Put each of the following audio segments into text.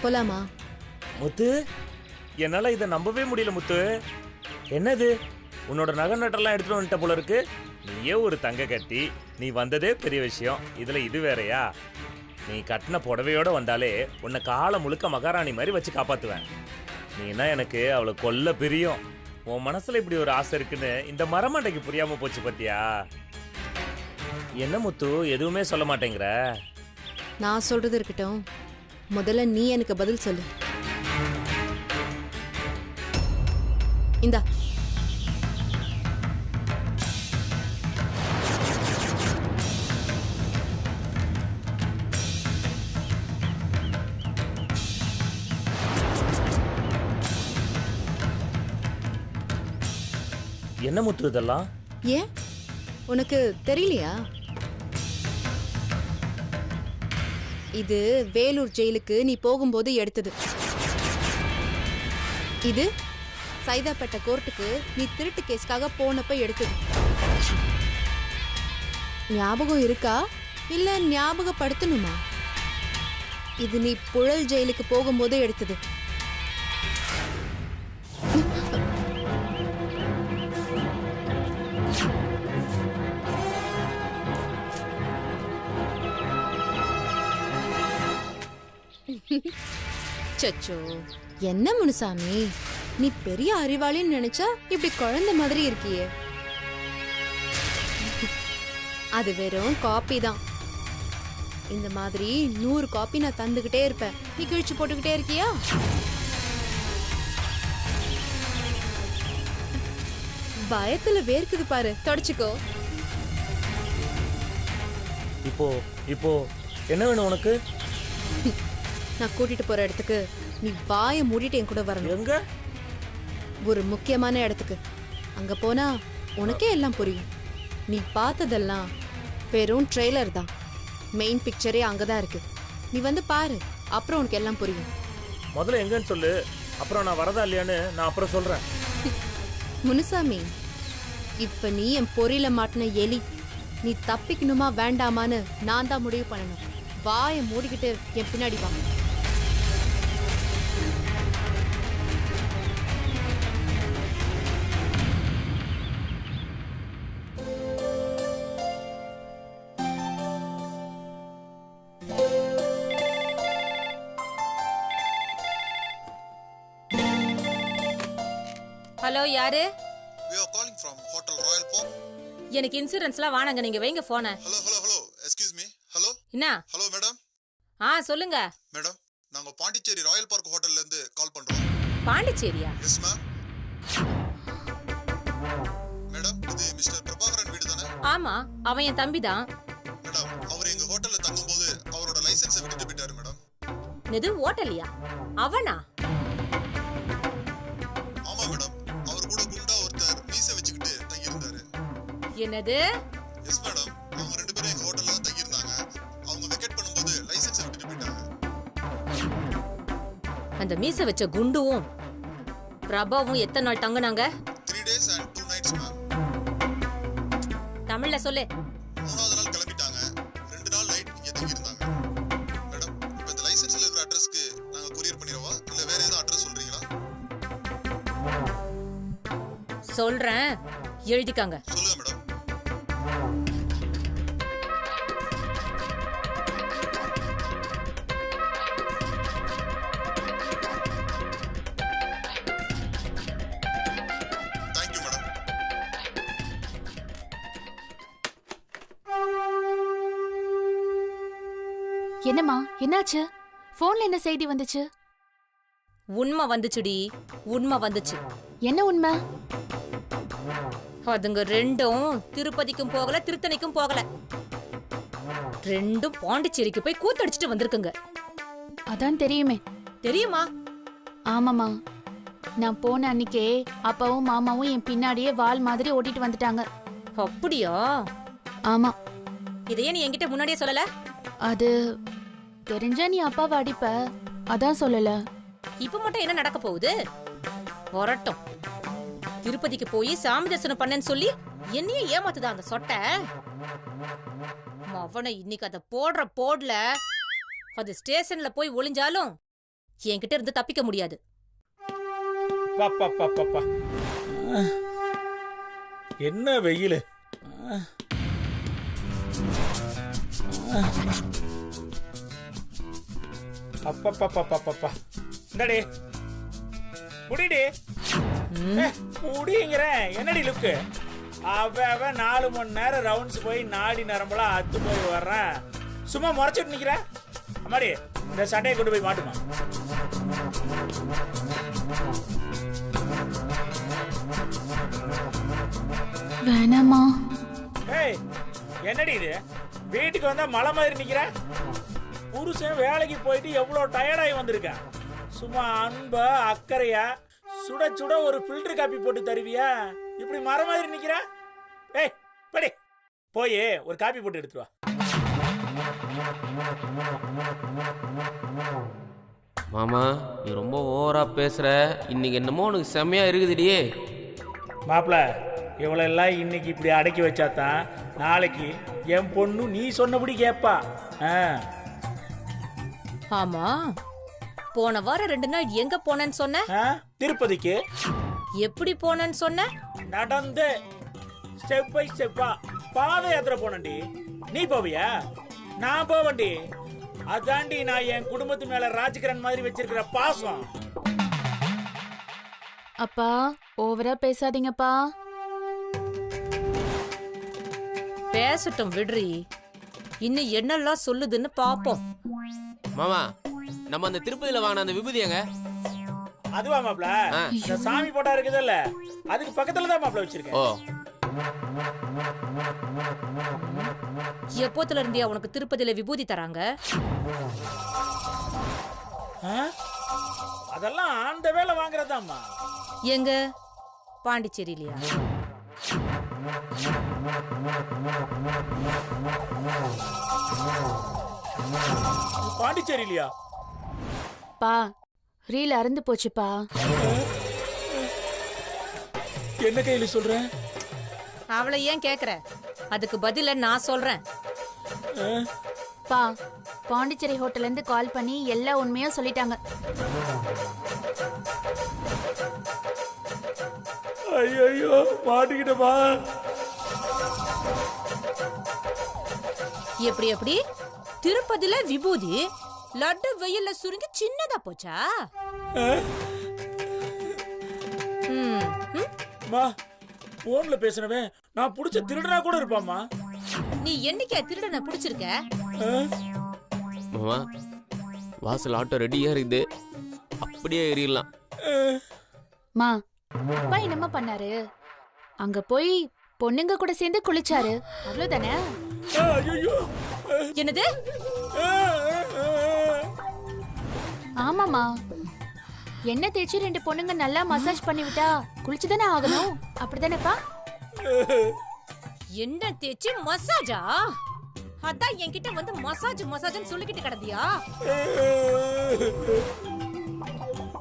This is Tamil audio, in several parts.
போலாமா? முத்து, என்னால இதை நம்பவே முடியல முத்து. என்னது, உன்னோட நகை நட்டெல்லாம் எடுத்துட்டு வந்துட்ட போல இருக்கு. நீயே ஒரு தங்க கட்டி, நீ வந்ததே பெரிய விஷயம். இதுல இது வேறையா? நீ கட்டின புடவையோட வந்தாலே உன்னை காலை முழுக்க மகாராணி மாதிரி வச்சு காப்பாத்துவேன். நீனா எனக்கு அவளை கொல்ல பிரியம். உன் மனசுல இப்படி ஒரு ஆசை இருக்குன்னு இந்த மரமண்டைக்கு புரியாம போச்சு பத்தியா? என்ன முத்து, எதுவுமே சொல்ல மாட்டேங்கிற? நான் சொல்றது இருக்கட்டும், முதல்ல நீ எனக்கு பதில் சொல்லு. இந்தா. என்ன முத்து இதெல்லாம்? ஏன் உனக்கு தெரியலையா? இது வேலூர் ஜெயிலுக்கு நீ போகும்போது எடுத்தது. இது சைதாப்பேட்டை கோர்ட்டுக்கு நீ திருட்டு கேஸ்க்காக போனப்ப எடுத்தது. ஞாபகம் இருக்கா இல்ல ஞாபகப்படுத்தணுமா? இது நீ புழல் ஜெயிலுக்கு போகும்போது எடுத்தது. சச்சோ, என்ன முனுசாமி, நீ பெரிய அறிவாளின்னு நினைச்சா இப்படி குழந்தை மாதிரி இருக்கியே. அது வெறும் காப்பி தான். இந்த மாதிரி 100 காப்பி நான் தந்துகிட்டே இருப்பேன். நீ கிழிச்சு போட்டுக்கிட்டே இருக்கியா? பயத்துல வேர்க்குது பாரு, தொடச்சுக்கோ. இப்போ இப்போ என்ன வேணும் உனக்கு? நான் கூட்டிட்டு போற இடத்துக்கு நீ வாயை மூடிட்டு என் கூட வரணும். எங்க? ஒரு முக்கியமான இடத்துக்கு. அங்க போனா உனக்கே எல்லாம் புரியும். நீ பார்த்ததெல்லாம் வெறும் ட்ரெய்லர் தான். மெயின் பிக்சரே அங்கதான் இருக்கு. நீ வந்து பாரு, அப்புறம் உனக்கு எல்லாம் புரியும். முதல்ல எங்கன்னு சொல்லு, அப்புறம் நான் வரதா இல்லையான்னு நான் அப்புறம் சொல்றேன். முனுசாமி, இப்ப நீ என் பொறியில மாட்டின எலி. நீ தப்பிக்கணுமா வேண்டாமான்னு நான் தான் முடிவு பண்ணணும். வாயை மூடிக்கிட்டு என் பின்னாடி வா. ஹலோ, யாரு? We are calling from Hotel Royal Park. எனக்கு இன்சூரன்ஸ்லாம் வாணங்க, நீங்க வைங்க போன. Hello. Excuse me. Hello. என்ன? Hello, madam. சொல்லுங்க. மேடம், நாங்க பாண்டிச்சேரி ராயல் பார்க் ஹோட்டல்ல இருந்து கால் பண்றோம். பாண்டிச்சேரியா? Yes ma'am. மேடம், இது மிஸ்டர் பிரபாகரன் வீடு தானே? ஆமா, அவன் என் தம்பி தான். மேடம், அவர் எங்க ஹோட்டல்ல தங்கும்போது அவரோட லைசென்ஸை விட்டுட்டு போயிட்டாரு மேடம். இது ஹோட்டலியா? அவனா? ஆமா மேடம், அவர் கூட குண்டா ஒருத்தர் மீசை வச்சுக்கிட்டு தங்கி இருந்தாரு. என்னது? எஸ் மேடம், அவங்க ரெண்டு பேரும் எங்க ஹோட்டல்ல தான் தங்கி இருந்தாங்க. அவங்க வெக்கேட் பண்ணும்போது லைசென்ஸை விட்டுட்டு போயிட்டாங்க. அந்த மீசை வச்ச குண்டுவும் பிரபாவும் எத்தனை நாள் தங்குனாங்க? 3 days and 2 nights மேம். தமிழ்ல சொல்லு. 3வது நாள் கிளம்பிட்டாங்க. 2 நாள் நைட் இங்க தங்கி இருந்தாங்க. மேடம், இப்போ இந்த லைசென்ஸ்ல இருக்கிற அட்ரஸ்க்கு நாங்க கொரியர் பண்ணிரவா இல்ல வேற ஏதாவது அட்ரஸ் சொல்றீங்களா? சொல்றேன், எழுதிக்காங்க. சொல்லுங்க மேடம். Thank you madam. என்னம்மா, என்னாச்சு? போன்ல என்ன செய்தி வந்துச்சு? உண்மை வந்துச்சுடி, உண்மை வந்துச்சு. என்ன உண்மை? அதுங்க ரெண்டும் திருப்பதிக்கும் போகல, திருத்தணிக்கும் போகல. ரெண்டும் பாண்டிச்சேரிக்கு போய் கூத்தடிச்சிட்டு வந்திருக்குங்க. அதான் தெரியுமே. தெரியுமா? ஆமாமா, நான் போன அன்னைக்கே அப்பாவும் மாமாவும் என் பின்னாடியே வால் மாதிரி ஓட்டிட்டு வந்துட்டாங்க. அப்படியா? ஆமா. இதையே நீ என்கிட்ட முன்னாடியே சொல்லல? அது தெரிஞ்சா நீ அப்பாவை அடிப்ப, அதான் சொல்லல. இப்ப மட்டும் என்ன நடக்க போகுது? வரட்டும். திருப்பதிக்கு போய் சாமி தரிசனம் பண்ணேன்னு சொல்லி என்னையே ஏமாத்துதா அந்த சொட்டை. அவனை இன்னைக்கு அதை போடுற போடல அது ஸ்டேஷன்ல போய் ஒளிஞ்சாலும் என்கிட்ட இருந்து தப்பிக்க முடியாது. பாப்பா என்ன வெயில். அப்பா இந்தடி முடிடி. முடிங்கிறேன். என்னடி லுக்கு? அவன் 4 மணி நேரம் ரவுண்ட்ஸ் போய் நாடி நரம்பெல்லாம் அத்து போய் வர்றேன். சும்மா முறைச்சிட்டு நிக்கிற. அம்மாடி இந்த சட்டையை கொண்டு போய் மாட்டுமா. வேணாமா. ஏய் என்னடி இது? வீட்டுக்கு வந்தா மலை மாதிரி நிக்கிற. புருஷன் வேலைக்கு போயிட்டு எவ்வளவு டயர்டாகி வந்திருக்கேன். சும்மா அன்பா அக்கறையா சுட சுட ஒரு ஃபில்டர் காப்பி போட்டு தருவியா? இப்படி மர மாதிரி நிக்கிற. ஏய் படி போய் ஒரு காப்பி போட்டு எடுத்துட்டு வா. மாமா நீ ரொம்ப ஓவரா பேசுற. இன்னைக்கு என்னமோ உனக்கு செம்மையா இருக்குதுடியே. மாப்பிள்ள இவளெல்லாம் இன்னைக்கு இப்படி அடக்கி வச்சாதான் நாளைக்கு என் பொண்ணு நீ சொன்னபடி கேட்பா. ஆமா, போன வாரம் 2 நாள் எங்க போனேன்னு சொன்ன? திருப்பதிக்கு. எப்படி போனேன்னு சொன்ன? நடந்து ஸ்டெப் பை ஸ்டெப்பா பாத யாத்திரை போனண்டி. நீ போவியா? நான் போவண்டி. அதாண்டி நான் என் குடும்பத்து மேல ராஜகிரண் மாதிரி வச்சிருக்கிற பாசம். அப்பா ஓவரா பேசாதீங்கப்பா. பேசட்டும் விடுறி. இன்னும் என்னெல்லாம் சொல்லுதுன்னு பாப்போம். மாமா நம்ம அந்த திருப்பதியில வாங்கின அந்த விபூதி எங்க? அதுவா மாப்ள? இந்த சாமி போட்டா இருக்குதுல்ல, அதுக்கு பக்கத்துல தான் மாப்ள வச்சிருக்கேன். ஓ எப்போத்துல இருந்தியா உனக்கு திருப்பதியில விபூதி தராங்க? அதெல்லாம் அந்த வேலை வாங்குறதாம்மா. எங்க? பாண்டிச்சேரியிலயா? பாண்டிச்சேரியிலயா? பா ரீல் அறுந்து போச்சுப்பா. என்ன கையில சொல்ற? அவளை ஏன் கேக்குற? அதுக்கு பதில நான் சொல்றேன். பா பாண்டிச்சேரி ஹோட்டல்ல இருந்து கால் பண்ணி எல்லா உண்மையும் சொல்லிட்டாங்க. ஐயோ மாட்டிக்கிட்டமா. எப்படி எப்படி? திருப்பதில விபூதி லட்டு வெயில்ல சுருங்கி சின்னதா போச்சா? போன்ல பேசுனவன் நான் புடிச்ச திருடனா கூட இருப்பாமா. நீ என்னைக்கா திருடனை புடிச்சிருக்க? மாமா வாசல் ஆட்டோ ரெடியா இருக்குது, அப்படியே ஏறிடலாம். மா அப்பா என்னம்மா பண்ணாரு? அங்க போய் பொண்ணுங்க கூட சேர்ந்து குளிச்சாரு, அவ்வளவுதானே? என்னது? ஆமாமா, என்ன தேய்ச்சி 2 பொண்ணுங்க நல்லா மசாஜ் பண்ணி விட்டா குளிச்சுதானே ஆகணும், அப்படிதானேப்பா? என்ன தேய்ச்சி மசாஜா? அதான் என்கிட்ட வந்து மசாஜ் மசாஜ்னு சொல்லிக்கிட்டு கிடந்தியா?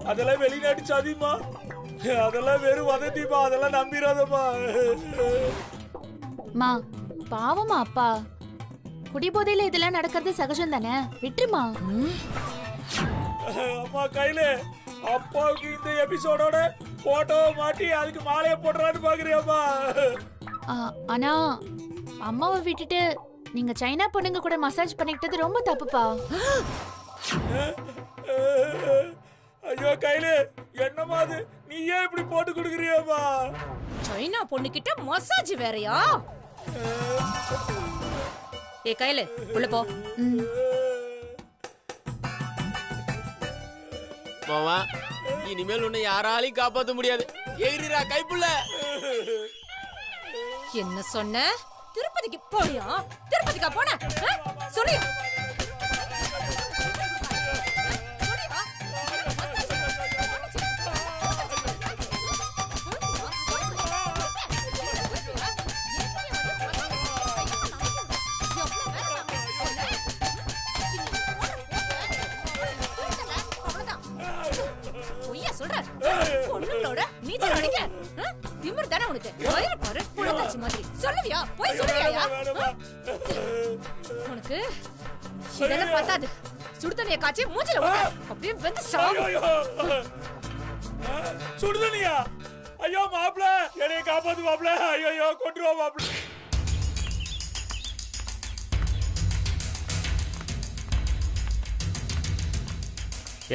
அதெல்லாம் வெளிநாட்டு சாதிமா, அதெல்லாம் வெறும் வதந்திமா, அதெல்லாம் நம்பிராதமா. மா பாவமா அப்பா, குடிபோதையில இதெல்லாம் நடக்கிறது சகஜம் தானே, விட்டுருமா. அம்மா கையில அப்பாவுக்கு இந்த எபிசோடோட போட்டோ மாட்டி அதுக்கு மாலையை போடுறான்னு பாக்குறியாமா? ஆனா அம்மாவை விட்டுட்டு நீங்க சைனா பொண்ணுங்க கூட மசாஜ் பண்ணிக்கிட்டது ரொம்ப தப்புப்பா. ஐயோ கையில என்னமா அது, நீ ஏன் இப்படி போட்டு கொடுக்குறியாமா? சைனா பொண்ணு கிட்ட மசாஜ் வேறயா? ஏ கையில உள்ள போ. மாமா இனிமேல் உன்னை யாராலையும் காப்பாற்ற முடியாது, ஏறிரா கைப்புள்ள. என்ன சொன்ன? திருப்பதிக்கு போறியா? திருப்பதிக்கா போன? சொல்லு. உனக்கு இதெல்லாம் பார்த்தாது. சுடு தண்ணியை காய்ச்சி மூஞ்சில ஊத்து. அப்படியே வந்து சாவு. ஐயோ சுடுதனியா? ஐயோ மாப்பிள, என்னைய காப்பாத்து மாப்பிள. ஐயோ கொண்டுவா மாப்பிள.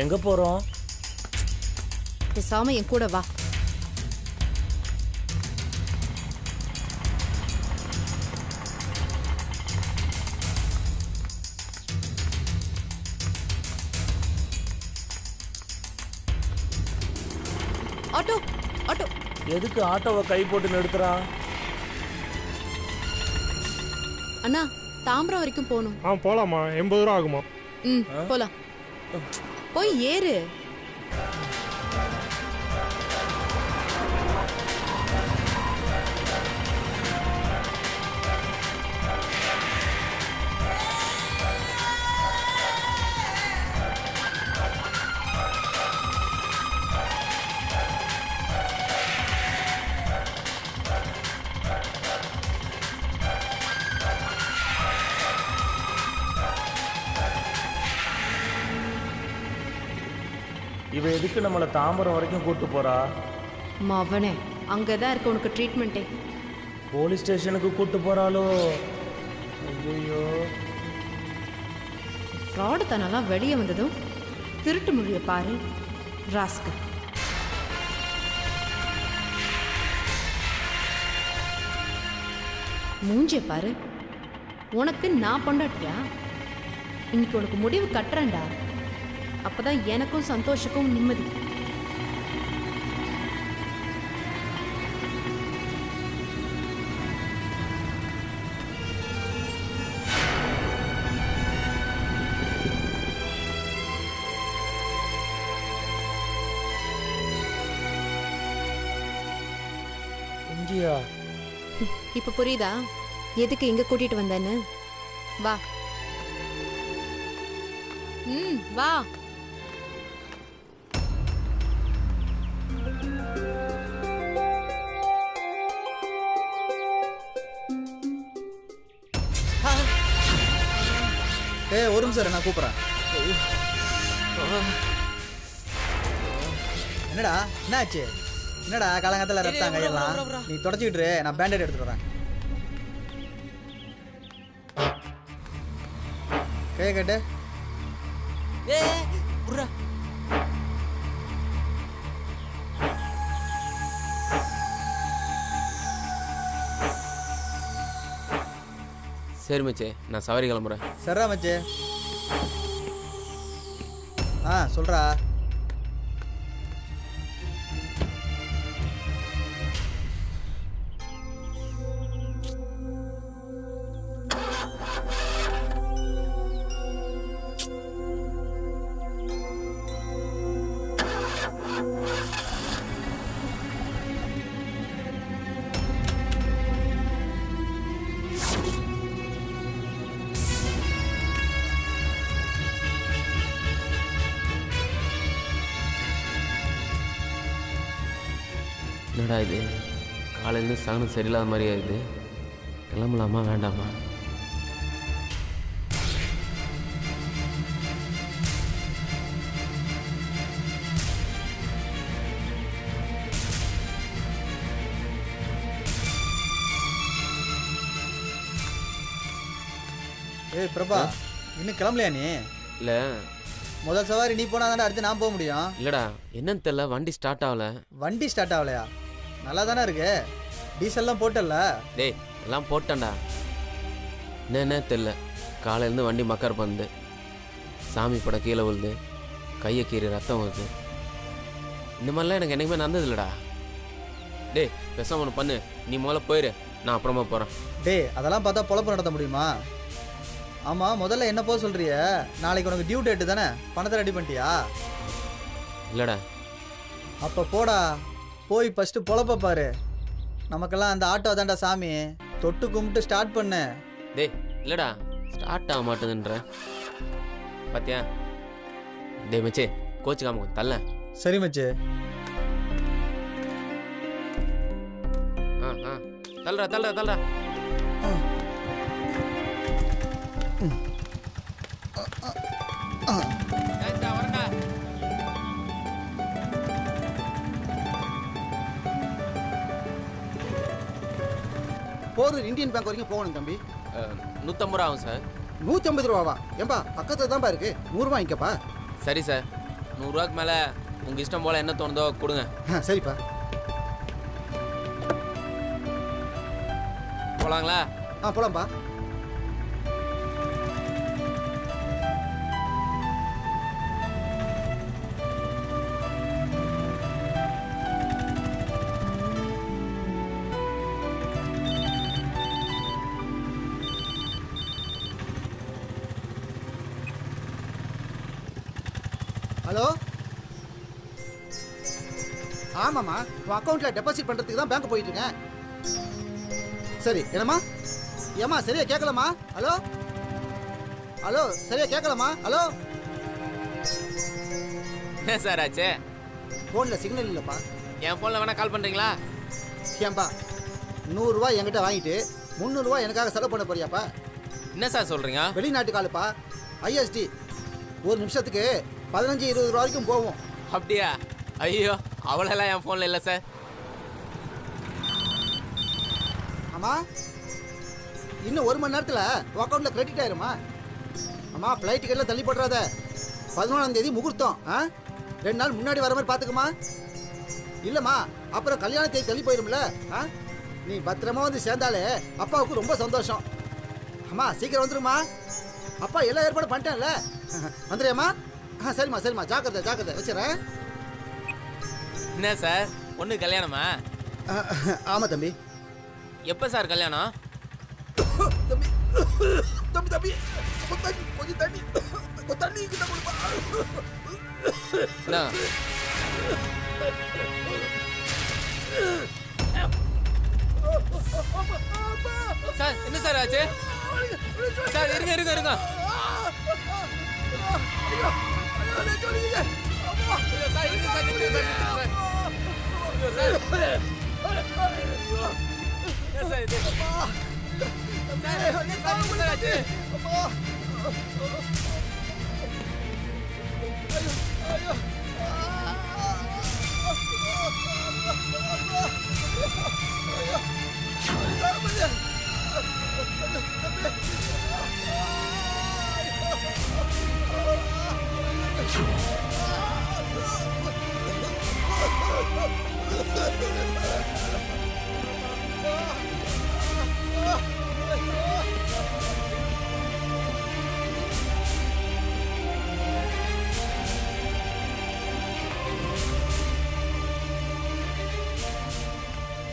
எங்க போறோம்? பேசாம என் கூட வா. Auto auto. எதுக்கு ஆட்டோவை கை போட்டு நிறுத்துறான்? அண்ணா, தாம்பரம் வரைக்கும் போகணும். போலாமா? 80 ரூபா ஆகுமா? போலாம். போய் ஏறு. இவ எதுக்கு நம்மளை தாம்பரம் வரைக்கும் கூட்டு போறா? மவனே, அங்கதான் இருக்கு உனக்கு ட்ரீட்மெண்ட்டே. போலீஸ் ஸ்டேஷனுக்கு கூட்டு போறாளோ? ஐயோ, ஃப்ராடு தனெல்லாம் வெளியே வந்ததும் திருட்டு மொழியை பாரு ராஸ்கல். மூஞ்சிய பாரு. உனக்கு நான் பொண்டாட்டியா? இன்னைக்கு உனக்கு முடிவு கட்டுறேன்டா. அப்பதான் எனக்கும் சந்தோஷக்கும் நிம்மதி. இங்கயா? இப்ப புரியுதா எதுக்கு இங்க கூட்டிட்டு வந்தேன்னு? வா. வா. ஒரு நிமிஷம் நான் கூப்பிட்றேன். என்னடா என்னாச்சு? என்னடா காலங்கத்தில் ரத்தம் கையெல்லாம்? நீ தொடச்சிக்கிட்டு நான் பேண்டேட் எடுத்துட்டு வரேன். கையை கேட்டு சரி மச்சே, நான் சவாரி கிளம்புறேன். சரிடா மச்சே. சொல்றா. என்னடா இது, காலையிலேருந்து சகனம் சரியில்லாத மாதிரியா இது? கிளம்பலாமா வேண்டாமா? ஏய் பிரபா, இன்னும் கிளம்பலையா நீ? இல்லை, முதல் சவாரி நீ போனா தானே அடுத்து நான் போக முடியும். இல்லைடா, என்னன்னு தெரியல, வண்டி ஸ்டார்ட் ஆகல. வண்டி ஸ்டார்ட் ஆகலையா? நல்லா தானே இருக்கு, டீசல்லாம் போட்டல. டேய், எல்லாம் போட்டேன்டா. என்னன்னே தெரில, காலையிலேருந்து வண்டி மக்கர் பண்ணுது, சாமி படம் கீழே விழுது, கையை கீறி ரத்தம் வருது. இந்த மாதிரிலாம் எனக்கு என்னைக்குமே நடந்தது இல்லைடா. டேய், பேசாம ஒன்று பண்ணு, நீ முதல்ல போயிரு, நான் அப்புறமா போகிறேன். டேய், அதெல்லாம் பார்த்தா பொழப்பு நடத்த முடியுமா? ஆமாம், முதல்ல என்ன போக சொல்கிறிய? நாளைக்கு உனக்கு டியூ டேட்டு தானே, பணத்தை ரெடி பண்ணிட்டியா? இல்லைடா. அப்போ போடா, போய் ஃபஸ்ட்டு பொழப்ப பாரு. நமக்கெல்லாம் அந்த ஆட்டோ தான்டா சாமி. தொட்டு கும்பிட்டு ஸ்டார்ட் பண்ணு. டேய், இல்லைடா, ஸ்டார்ட் ஆக மாட்டேதுன்ற பார்த்தியா? டேய் மச்சே, கோச்சுக்காம கொஞ்சம் தள்ள. சரி மச்சு. தள்ளுறா தள்ளுறா தள்ளுறா. வரண்டா. போரூர் இந்தியன் பேங்க் வரைக்கும் போகணும் தம்பி. 150 ரூபா ஆகும் சார். 150 ரூபாவா? ஏன்பா பக்கத்துல தான்ப்பா இருக்கு, 100 ரூபா வாங்கிக்கப்பா. சரி சார், 100 ரூபாய்க்கு மேலே உங்கள் இஷ்டம் போல் என்ன தோணுதோ கொடுங்க. சரிப்பா. போகலாங்களா? போலாம்ப்பா. ஹலோ, ஆமாம்மா, உன் அக்கௌண்ட்டில் டெபாசிட் பண்ணுறதுக்கு தான் பேங்க் போயிட்டு இருக்கேன். சரி, என்னம்மா? ஏம்மா சரியா கேட்கலம்மா? ஹலோ ஹலோ, சரியா கேட்கலம்மா? ஹலோ. என்ன சார் ஆச்சு? ஃபோனில் சிக்னல் இல்லைப்பா. என் ஃபோனில் வேணால் கால் பண்ணுறீங்களா? ஏன்பா 100 ரூபா என்கிட்ட வாங்கிட்டு 300 ரூபா எனக்காக செலவு பண்ண போறியாப்பா? என்ன சார் சொல்கிறீங்க? வெளிநாட்டு காலுப்பா, ஐஎஸ்டி. ஒரு நிமிஷத்துக்கு 15-20 ரூபா வரைக்கும் போவோம். அப்படியா? ஐயோ, அவ்வளோலாம் என் ஃபோனில் இல்லை சார். அம்மா, இன்னும் 1 மணி நேரத்தில் உன் அக்கௌண்ட்டில் கிரெடிட் ஆயிருமா? அம்மா, ஃப்ளைட் டிக்கெட்லாம் தள்ளி போடுறாத. 11ஆம் தேதி முகூர்த்தம். 2 நாள் முன்னாடி வர மாதிரி பார்த்துக்குமா. இல்லைம்மா, அப்புறம் கல்யாண தேதி தள்ளி போயிரும்ல. நீ பத்திரமா வந்து சேர்ந்தாலே அப்பாவுக்கு ரொம்ப சந்தோஷம். அம்மா சீக்கிரம் வந்துருமா. அப்பா எல்லா ஏற்பாடும் பண்ணிட்டேன்ல. வந்துடுறியாம்மா? சரிம்மா சரிம்மா, ஜாக்கிரதை ஜாக்கிரதை, வச்சுறேன். என்ன சார், பொண்ணு கல்யாணமா? ஆமாம் தம்பி. எப்போ சார் கல்யாணம்? தம்பி தம்பி தம்பி, கொஞ்சம் தண்ணி தண்ணி கிட்ட கொடுப்பா. சார், என்ன சார் ஆச்சு? சார், இருங்க இருங்க இருங்க.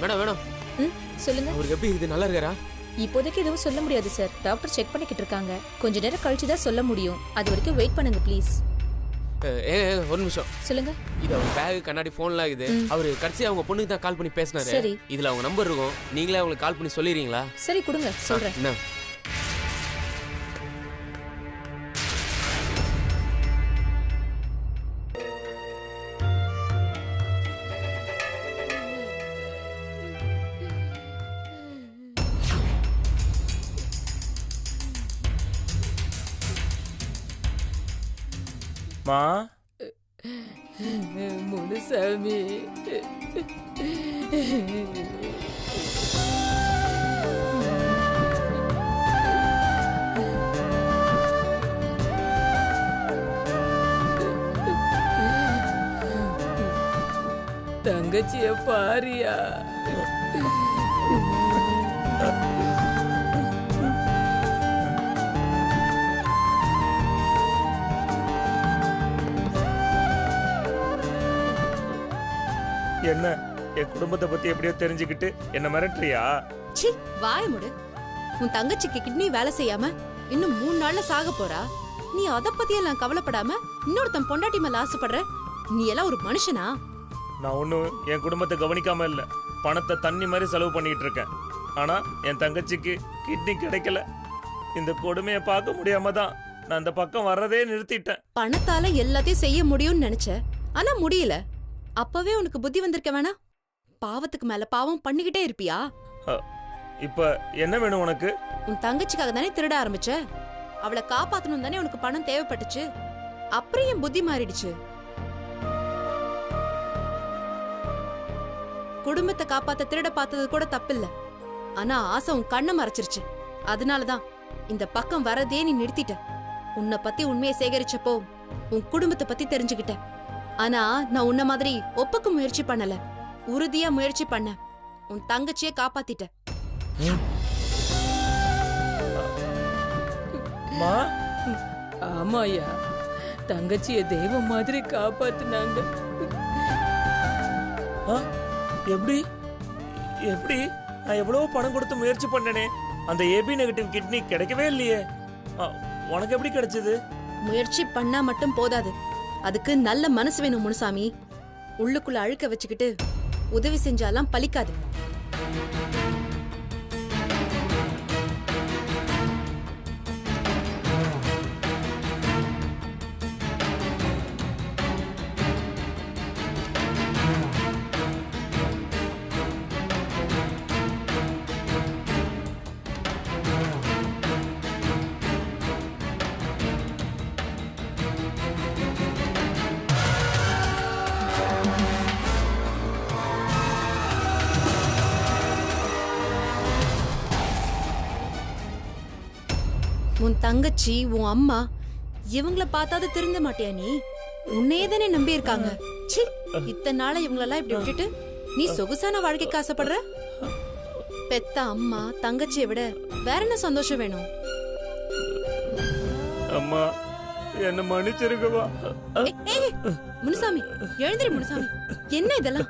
மேடம் மேடம், சொல்லுங்க. அவருக்கு எப்படி இருக்குது? நல்லா இருக்காரா? இப்போதைக்கு எதுவும் சொல்ல முடியாது சார். டாக்டர் செக் பண்ணிக்கிட்டு இருக்காங்க. கொஞ்ச நேரம் கழிச்சு தான் சொல்ல முடியும். அது வரைக்கும் வெயிட் பண்ணுங்க ப்ளீஸ். ஒரு நிமிஷம். சொல்லுங்க. இது அவங்க பேக், கண்ணாடி, போன்லாம் இருக்குது. அவரு கடைசி அவங்க பொண்ணுக்கு தான் கால் பண்ணி பேசினாரு. சரி. இதுல அவங்க நம்பர் இருக்கும். நீங்களே அவங்களுக்கு கால் பண்ணி சொல்லிடுறீங்களா? சரி, கொடுங்க, சொல்றேன். என்ன? மா, முனுசாமி, தங்கச்சிய பாரியா. என்ன என் குடும்பத்தை பத்தி எப்படியோ தெரிஞ்சுக்கிட்டு என்ன மிரட்டுறியா? சி, வாய முடு. உன் தங்கச்சிக்கு கிட்னி வேலை செய்யாம இன்னும் 3 நாள்ல சாக போறா. நீ அத பத்தி எல்லாம் கவலைப்படாம இன்னொருத்தன் பொண்டாட்டி மேல ஆசைப்படுற. நீ எல்லாம் ஒரு மனுஷனா? நான் ஒன்றும் என் குடும்பத்தை கவனிக்காம இல்லை. பணத்தை தண்ணி மாதிரி செலவு பண்ணிட்டு இருக்கேன். ஆனா என் தங்கச்சிக்கு கிட்னி கிடைக்கல. இந்த கொடுமையை பார்க்க முடியாம தான் நான் அந்த பக்கம் வர்றதே நிறுத்திட்டேன். பணத்தால எல்லாத்தையும் செய்ய முடியும்னு நினைச்ச, ஆனா முடியல. அப்பவே உனக்கு புத்தி வந்திருக்க வேணா? பாவத்துக்கு மேல பாவம் பண்ணிக்கிட்டே இருப்பியா? இப்ப என்ன வேணும் உனக்கு? உன் தங்கச்சிக்காக தானே திருட ஆரம்பிச்ச. அவளை காப்பாத்தணும் தானே உனக்கு பணம் தேவைப்பட்டுச்சு. அப்புறம் என் புத்தி மாறிடுச்சு. குடும்பத்தை காப்பாத்த திருட பார்த்தது கூட தப்பில்ல. ஆனா ஆசை உன் கண்ணை மறைச்சிருச்சு. அதனாலதான் இந்த பக்கம் வரதே நீ நிறுத்திட்ட. உன்னை பத்தி உண்மையை சேகரிச்சப்போ உன் குடும்பத்தை பத்தி தெரிஞ்சுக்கிட்டேன். ஆனா நான் உன்ன மாதிரி ஒப்புக்கு முயற்சி பண்ணல, உறுதியா முயற்சி பண்ண. உன் தங்கச்சியை காப்பாத்திட்ட. ஆமாயா, தங்கச்சிய தெய்வம் மாதிரி காப்பாத்துனாங்க. எப்படி எப்படி நான் எவ்வளவு பணம் கொடுத்து முயற்சி பண்ணனே, அந்த ஏபி நெகட்டிவ் கிட்னி கிடைக்கவே இல்லையே. உனக்கு எப்படி கிடைச்சது? முயற்சி பண்ணா மட்டும் போதாது, அதுக்கு நல்ல மனசு வேணும் முனுசாமி. உள்ளுக்குள்ள அழுக்க வச்சுக்கிட்டு உதவி செஞ்சாலாம் பலிக்காது. உன் தங்கச்சி, உன் அம்மா, இவங்கள பார்த்தாது திருந்த மாட்டியா நீ? உன்னையே தானே நம்பி இருக்காங்க. சி, இத்தனை நாள இவங்களெல்லாம் இப்படி விட்டுட்டு நீ சொகுசான வாழ்க்கைக்கு ஆசைப்படுற? பெத்த அம்மா தங்கச்சியை விட வேற என்ன சந்தோஷம் வேணும்? அம்மா, என்ன மன்னிச்சிருக்கவா? முனுசாமி, எழுந்திரி முனுசாமி. என்ன இதெல்லாம்?